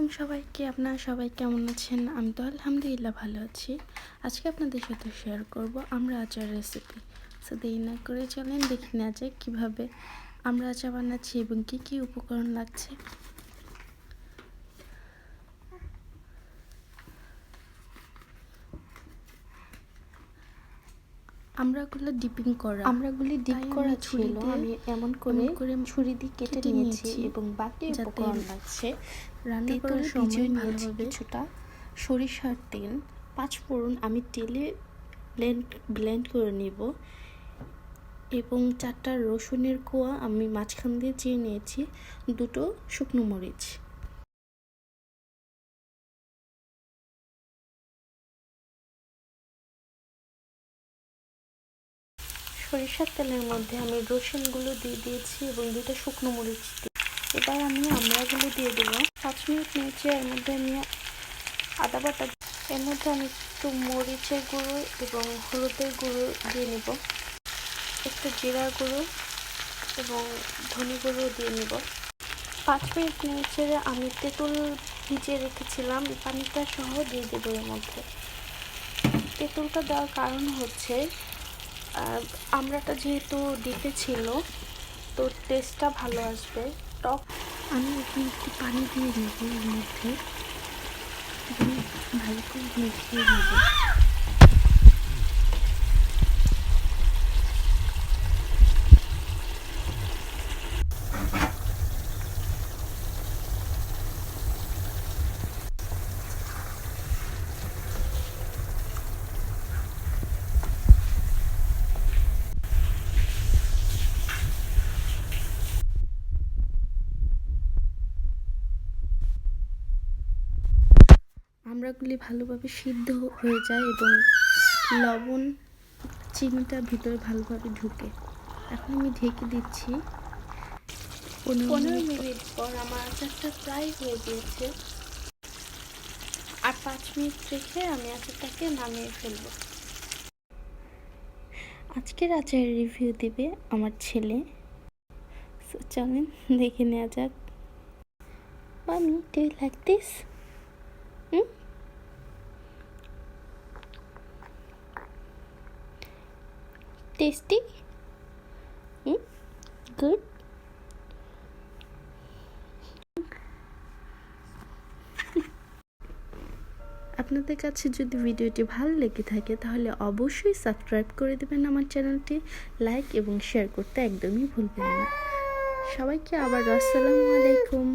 আলাইকুম সবাইকে। আপনারা সবাই কেমন আছেন? আমি তো আলহামদুলিল্লাহ ভালো আছি। আজকে আপনাদের সাথে শেয়ার করব আমরা আচার রেসিপি। সো দেরি না করে চলেন দেখে নেওয়া যায় কীভাবে আমরা আচার বানাচ্ছি এবং কী কী উপকরণ লাগছে। আমড়াগুলো ডিপ করা ছিল। আমি এমন করে ছুরি দিয়ে কেটে নিয়েছি এবং বাকি উপকরণ লাগছে রান্না করার সময় ভালোভাবে কিছুটা সরিষার তেল, 5 ফোড়ন আমি তেলে ব্লেন্ড করে নিব এবং 4টা রসুনের কোয়া আমি মাঝখান দিয়ে চিড়ে নিয়েছি, 2টো শুকনো মরিচ। সরিষার তেলের মধ্যে আমি রসুনগুলো দিয়ে দিয়েছি এবং 2টা শুকনো মরিচ দিয়ে এবার আমি আমড়াগুলো দিয়ে দেব। 5 মিনিট নিয়েছি। এর মধ্যে আমি আদা বাটা, এর মধ্যে আমি একটু মরিচের গুঁড়ো এবং হলুদের গুঁড়ো দিয়ে নেব, একটু জিরার গুঁড়ো এবং ধনে গুঁড়ো দিয়ে নেব। 5 মিনিট নিয়েছে। আমি তেঁতুল ভিজিয়ে রেখেছিলাম, পানিটা সহ দিয়ে দেবো এর মধ্যে। তেঁতুলটা দেওয়ার কারণ হচ্ছে আমড়াটা যেহেতু ডিপে ছিল তো টেস্টটা ভালো আসবে। টক আমি এখানে একটু পানি দিয়ে দেবো এর মধ্যে এবং ভালো করে মিশিয়ে নেব। আমড়াগুলি ভালোভাবে সিদ্ধ হয়ে যায় এবং লবণ চিনিটা ভিতরে ভালোভাবে ঢুকে। এখন আমি ঢেকে দিচ্ছি। 15 মিনিট পর আমার আচারটা প্রায় হয়ে গিয়েছে। আর 5 মিনিট রেখে আমি আচারটাকে নামিয়ে ফেলবো। আজকের আচারের রিভিউ দিবে আমার ছেলে। সো চলেন দেখে নেওয়া যাক। মামি, do you like this? Tasty? Good? আপনাদের কাছে যদি ভিডিওটি ভালো লেগে থাকে তাহলে অবশ্যই সাবস্ক্রাইব করে দেবেন আমার চ্যানেলটি, লাইক এবং শেয়ার করতে একদমই ভুলবেন না। সবাইকে আবার আসসালামু আলাইকুম।